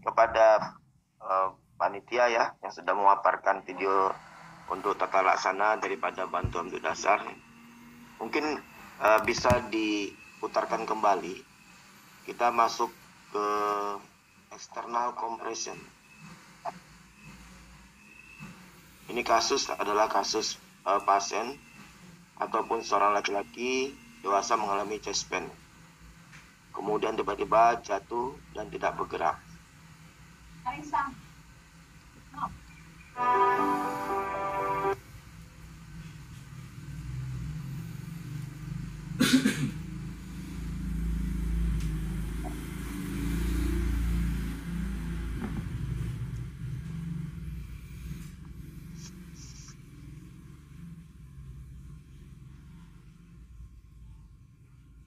kepada panitia ya yang sudah memaparkan video untuk tata laksana daripada bantuan untuk dasar. Mungkin bisa diputarkan kembali. Kita masuk ke external compression. Ini kasus adalah kasus pasien ataupun seorang laki-laki dewasa mengalami chest pain. Kemudian tiba-tiba jatuh dan tidak bergerak.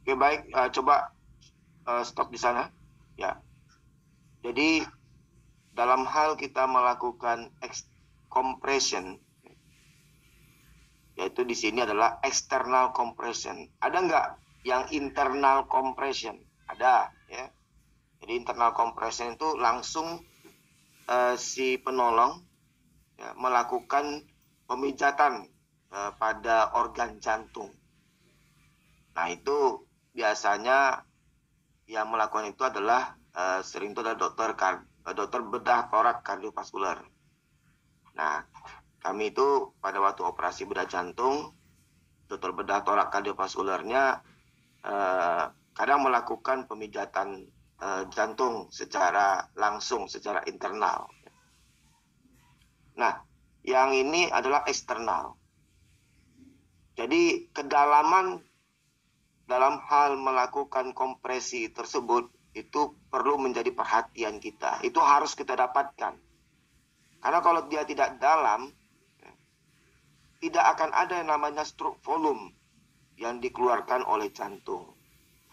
Oke, baik, coba stop di sana. Ya. Jadi dalam hal kita melakukan compression, yaitu di sini adalah external compression. Ada nggak yang internal compression? Ada, ya. Jadi internal compression itu langsung si penolong ya, melakukan pemijatan pada organ jantung. Nah, itu biasanya yang melakukan itu adalah sering itu adalah dokter bedah torak kardiovaskular. Nah, kami itu pada waktu operasi bedah jantung, dokter bedah torak kardiovaskularnya kadang melakukan pemijatan jantung secara langsung, secara internal. Nah, yang ini adalah eksternal. Jadi kedalaman dalam hal melakukan kompresi tersebut itu perlu menjadi perhatian kita. Itu harus kita dapatkan. Karena kalau dia tidak dalam, tidak akan ada yang namanya stroke volume yang dikeluarkan oleh jantung.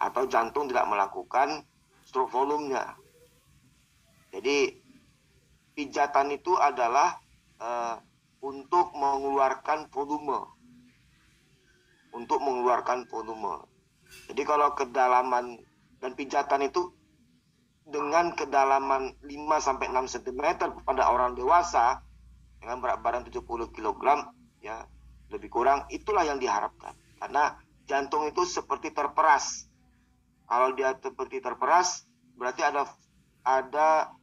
Atau jantung tidak melakukan stroke volumenya. Jadi pijatan itu adalah untuk mengeluarkan volume. Untuk mengeluarkan volume. Jadi kalau kedalaman dan pijatan itu dengan kedalaman 5-6 cm pada orang dewasa dengan berat badan 70 kg ya lebih kurang, itulah yang diharapkan. Karena jantung itu seperti terperas. Kalau dia seperti terperas berarti ada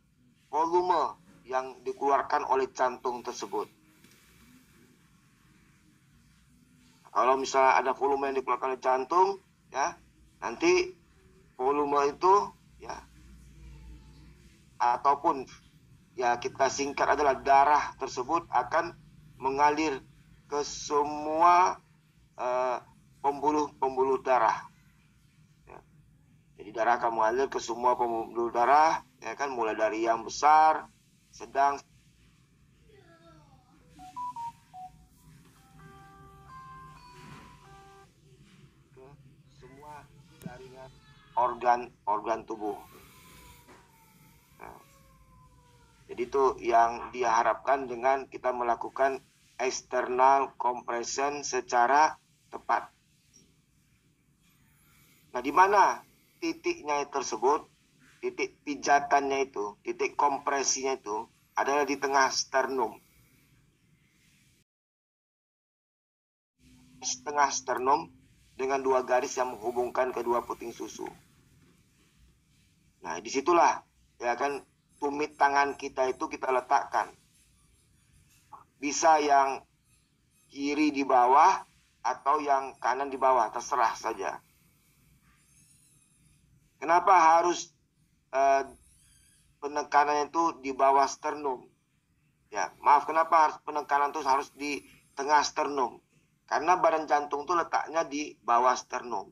volume yang dikeluarkan oleh jantung tersebut. Kalau misalnya ada volume yang dikeluarkan oleh jantung, ya nanti volume itu ya ataupun ya kita singkat adalah darah tersebut akan mengalir ke semua pembuluh darah. Ya. Jadi darah akan mengalir ke semua pembuluh darah, ya kan, mulai dari yang besar, sedang, ke semua jaringan organ tubuh. Nah, jadi itu yang diharapkan dengan kita melakukan external compression secara tepat. Nah, di mana titiknya tersebut, titik pijatannya itu, titik kompresinya itu adalah di tengah sternum. Setengah sternum dengan dua garis yang menghubungkan kedua puting susu. Nah, disitulah ya kan tumit tangan kita itu kita letakkan. Bisa yang kiri di bawah atau yang kanan di bawah, terserah saja. Kenapa harus penekanan itu di bawah sternum? Ya, maaf, kenapa harus penekanan itu harus di tengah sternum? Karena badan jantung itu letaknya di bawah sternum.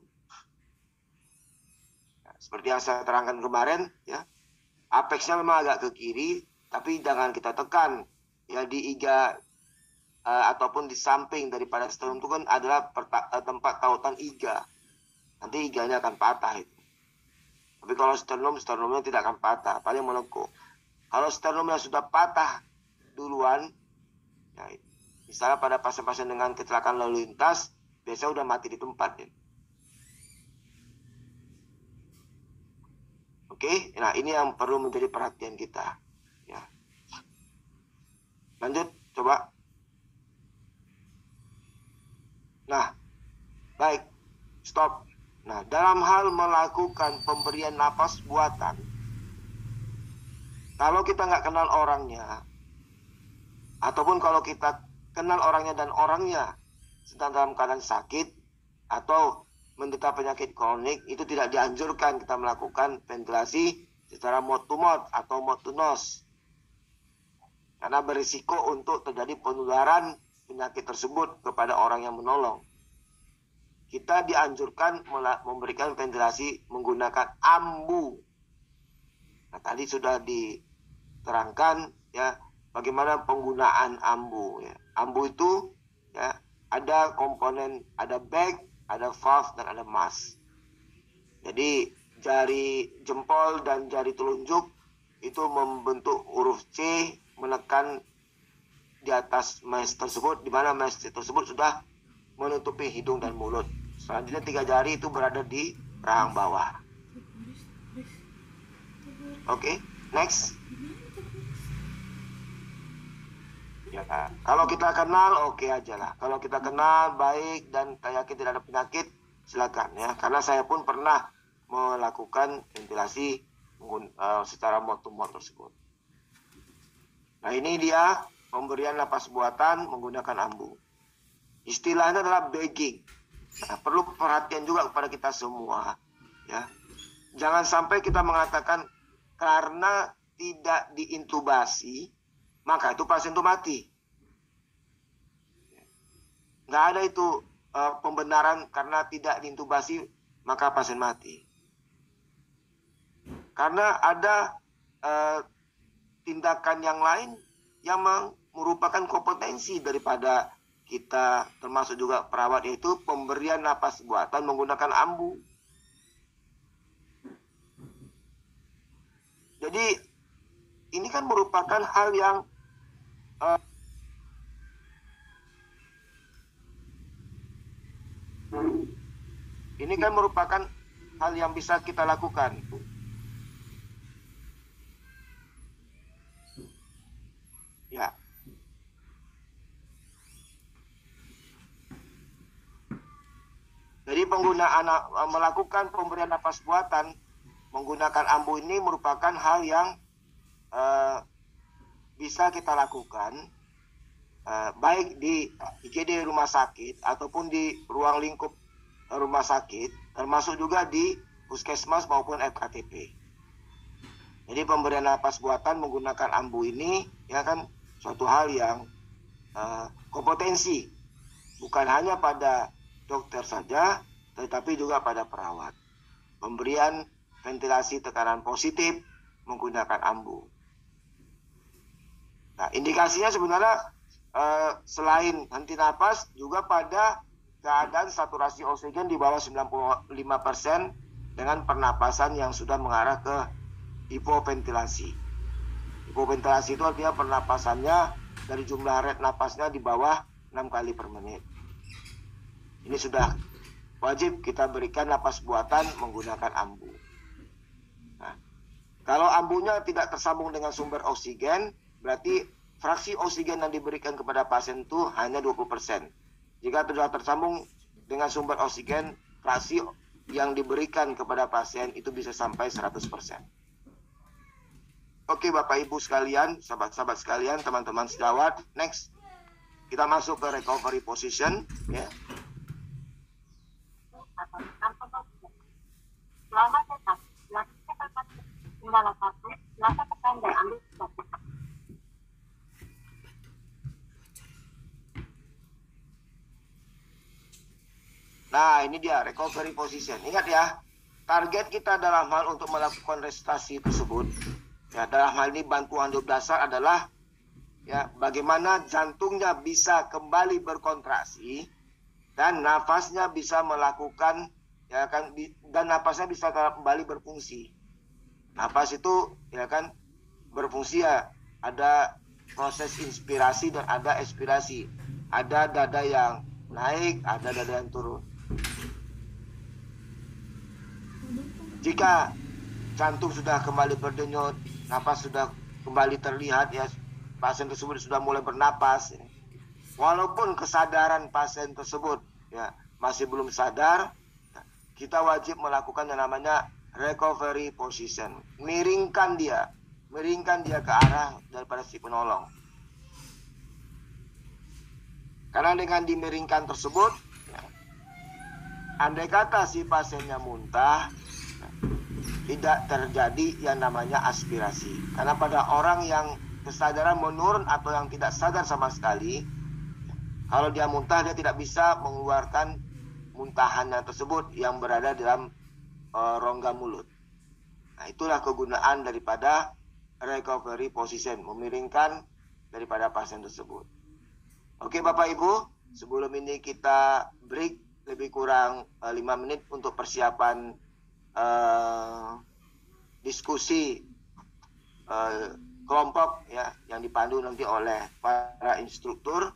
Ya, seperti yang saya terangkan kemarin, ya, apexnya memang agak ke kiri, tapi jangan kita tekan. Ya, di iga ataupun di samping daripada sternum itu kan adalah tempat tautan iga. Nanti iganya akan patah itu. Tapi kalau sternumnya tidak akan patah, paling melengkung. Kalau sternumnya sudah patah duluan, ya, misalnya pada pasien-pasien dengan kecelakaan lalu lintas, biasanya udah mati di tempat. Ya. Oke, nah ini yang perlu menjadi perhatian kita. Ya. Lanjut, coba. Nah, baik, stop. Nah, dalam hal melakukan pemberian napas buatan, kalau kita nggak kenal orangnya, ataupun kalau kita kenal orangnya dan orangnya sedang dalam keadaan sakit atau menderita penyakit kronik, itu tidak dianjurkan kita melakukan ventilasi secara mouth to mouth atau mouth to nose, karena berisiko untuk terjadi penularan penyakit tersebut kepada orang yang menolong. Kita dianjurkan memberikan ventilasi menggunakan ambu. Nah, tadi sudah diterangkan ya bagaimana penggunaan ambu. Ya. Ambu itu ya ada komponen, ada bag, ada valve, dan ada mask. Jadi jari jempol dan jari telunjuk itu membentuk huruf C menekan di atas mask tersebut, di mana mask tersebut sudah menutupi hidung dan mulut. Selanjutnya 3 jari itu berada di rahang bawah. Oke, next. Ya, kalau kita kenal oke aja lah. Kalau kita kenal baik dan yakin tidak ada penyakit, silakan ya. Karena saya pun pernah melakukan ventilasi secara mouth to mouth tersebut. Nah, ini dia pemberian napas buatan menggunakan ambu. Istilahnya adalah bagging. Nah, perlu perhatian juga kepada kita semua ya. Jangan sampai kita mengatakan karena tidak diintubasi maka itu pasien itu mati. Nggak ada itu pembenaran karena tidak diintubasi maka pasien mati. Karena ada tindakan yang lain yang merupakan kompetensi daripada kita, termasuk juga perawat, yaitu pemberian napas buatan menggunakan ambu. Jadi ini kan merupakan hal yang bisa kita lakukan. Ya. Jadi melakukan pemberian napas buatan menggunakan ambu ini merupakan hal yang bisa kita lakukan baik di IGD rumah sakit ataupun di ruang lingkup rumah sakit, termasuk juga di puskesmas maupun FKTP. Jadi pemberian napas buatan menggunakan ambu ini ya kan suatu hal yang kompetensi, bukan hanya pada dokter saja, tetapi juga pada perawat. Pemberian ventilasi tekanan positif menggunakan ambu. Nah, indikasinya sebenarnya selain henti napas juga pada keadaan saturasi oksigen di bawah 95% dengan pernapasan yang sudah mengarah ke hipoventilasi. Hipoventilasi itu artinya pernapasannya dari jumlah rate napasnya di bawah 6 kali per menit. Ini sudah wajib kita berikan napas buatan menggunakan ambu. Nah, kalau ambunya tidak tersambung dengan sumber oksigen, berarti fraksi oksigen yang diberikan kepada pasien itu hanya 20%. Jika sudah tersambung dengan sumber oksigen, fraksi yang diberikan kepada pasien itu bisa sampai 100%. Oke Bapak Ibu sekalian, sahabat-sahabat sekalian, teman-teman sejawat, next. Kita masuk ke recovery position ya. Selamat datang. Lakukan kendala 1, silakan tekan dan ambil batu. Nah, ini dia recovery position. Ingat ya, target kita dalam hal untuk melakukan resusitasi tersebut, ya dalam hal ini bantuan hidup dasar adalah ya bagaimana jantungnya bisa kembali berkontraksi dan nafasnya bisa melakukan ya kan, dan nafasnya bisa kembali berfungsi. Nafas itu ya kan berfungsi ya, ada proses inspirasi dan ada ekspirasi, ada dada yang naik, ada dada yang turun. Jika jantung sudah kembali berdenyut, napas sudah kembali terlihat ya, pasien tersebut sudah mulai bernapas. Walaupun kesadaran pasien tersebut ya masih belum sadar, kita wajib melakukan yang namanya recovery position. Miringkan dia ke arah daripada si penolong. Karena dengan dimiringkan tersebut, ya, andai kata si pasiennya muntah, tidak terjadi yang namanya aspirasi. Karena pada orang yang kesadaran menurun atau yang tidak sadar sama sekali, kalau dia muntah, dia tidak bisa mengeluarkan muntahannya tersebut yang berada dalam rongga mulut. Nah, itulah kegunaan daripada recovery position, memiringkan daripada pasien tersebut. Oke Bapak Ibu, sebelum ini kita break lebih kurang 5 menit untuk persiapan diskusi kelompok ya yang dipandu nanti oleh para instruktur.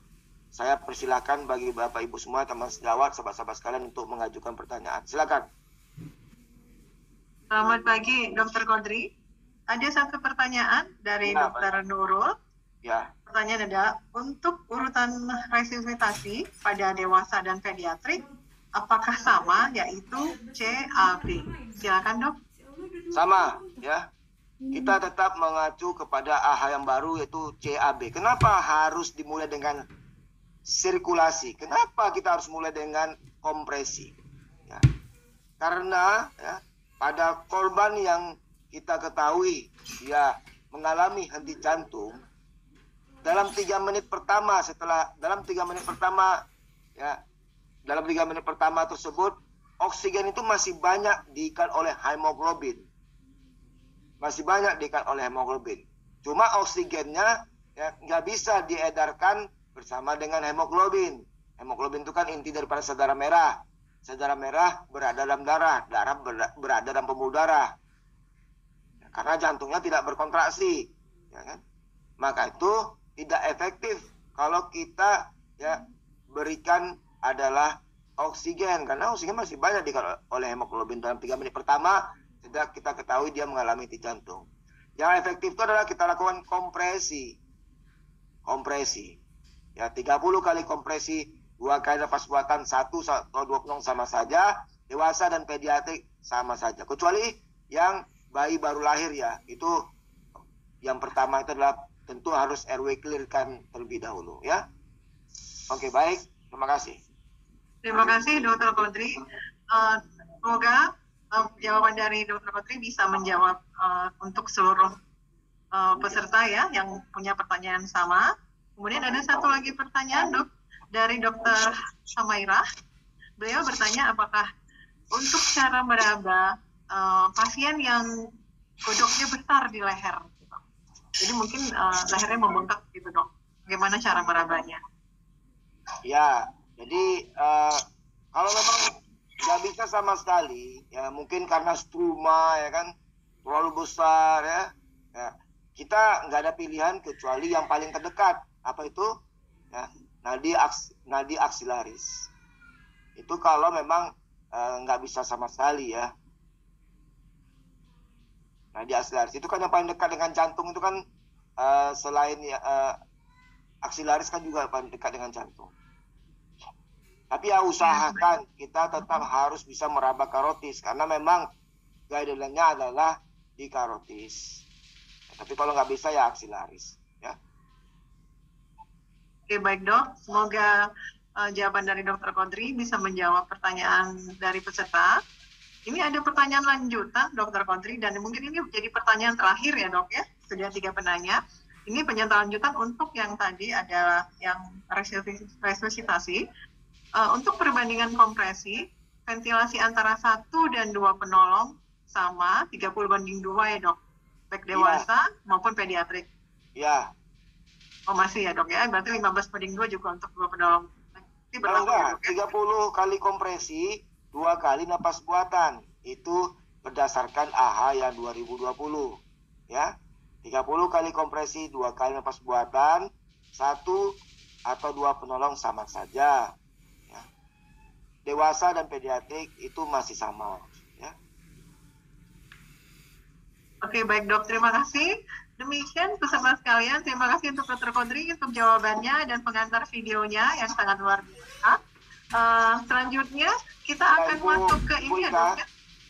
Saya persilahkan bagi Bapak Ibu semua, teman sejawat, sahabat-sahabat sekalian untuk mengajukan pertanyaan. Silakan. Selamat pagi, Dr. Kodri. Ada satu pertanyaan dari Dr. Nurul. Ya. Pertanyaan adalah, untuk urutan resusitasi pada dewasa dan pediatrik, apakah sama, yaitu CAB? Silakan dok. Sama, ya. Kita tetap mengacu kepada AHA yang baru, yaitu CAB. Kenapa harus dimulai dengan sirkulasi? Kenapa kita harus mulai dengan kompresi? Ya. Karena ya, pada korban yang kita ketahui dia mengalami henti jantung, dalam 3 menit pertama dalam 3 menit pertama tersebut, oksigen itu masih banyak diikat oleh hemoglobin. Cuma oksigennya ya nggak bisa diedarkan bersama dengan hemoglobin. Hemoglobin itu kan inti daripada saudara merah. Saudara merah berada dalam darah, berada dalam pembuluh darah. Karena jantungnya tidak berkontraksi, ya kan? Maka itu tidak efektif kalau kita ya berikan adalah oksigen, karena oksigen masih banyak dikatakan oleh hemoglobin dalam 3 menit pertama. Tidak kita ketahui dia mengalami henti jantung. Yang efektif itu adalah kita lakukan kompresi. Ya 30 kali kompresi, 2 kali napas buatan, 1 atau 2 penuh sama saja. Dewasa dan pediatrik sama saja. Kecuali yang bayi baru lahir ya, itu yang pertama itu adalah tentu harus RW clearkan terlebih dahulu ya. Oke, baik. Terima kasih. Terima kasih Dr. Kodri. Semoga jawaban dari Dr. Kodri bisa menjawab untuk seluruh peserta ya yang punya pertanyaan sama. Kemudian ada satu lagi pertanyaan dok dari Dr. Samaira. Beliau bertanya apakah untuk cara meraba pasien yang godoknya besar di leher. Jadi mungkin lehernya membengkak gitu dok. Bagaimana cara merabanya? Ya, jadi kalau memang nggak bisa sama sekali, ya mungkin karena struma ya kan terlalu besar ya kita nggak ada pilihan kecuali yang paling terdekat. Apa itu? Ya, nadi aksilaris. Itu kalau memang nggak bisa sama sekali ya. Nadi aksilaris itu kan yang paling dekat dengan jantung, itu kan selain aksilaris kan juga paling dekat dengan jantung. Tapi ya usahakan kita tetap harus bisa meraba karotis, karena memang guideline-nya adalah di karotis. Tapi kalau nggak bisa ya aksilaris ya. Oke, baik dok, semoga jawaban dari Dr. Kodri bisa menjawab pertanyaan dari peserta. Ini ada pertanyaan lanjutan, Dr. Kodri, dan mungkin ini jadi pertanyaan terakhir ya dok ya, sudah 3 penanya. Ini pertanyaan lanjutan untuk yang tadi adalah yang resusitasi. Untuk perbandingan kompresi, ventilasi antara 1 dan 2 penolong sama 30/2 ya dok, baik dewasa maupun pediatrik. Ya. Oh masih ya dok ya, berarti 15/2 juga untuk 2 penolong. Kalau enggak, 30 kali kompresi, 2 kali napas buatan. Itu berdasarkan AHA yang 2020. Ya. 30 kali kompresi, 2 kali napas buatan, 1 atau 2 penolong sama saja. Ya. Dewasa dan pediatrik itu masih sama. Ya. Oke, baik dok, terima kasih. Demikian peserta sekalian, terima kasih untuk Dr. Kodri untuk jawabannya dan pengantar videonya yang sangat luar biasa. Selanjutnya kita akan masuk ke ini ya dok ya.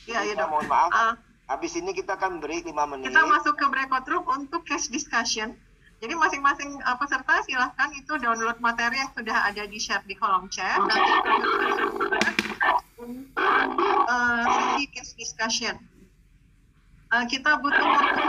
Ya, ya dok. Mohon maaf. Habis ini kita akan beri 5 menit. Kita masuk ke breakout room untuk case discussion. Jadi masing-masing peserta silahkan itu download materi yang sudah ada di share di kolom chat. Nanti sesi case discussion. Kita butuh waktu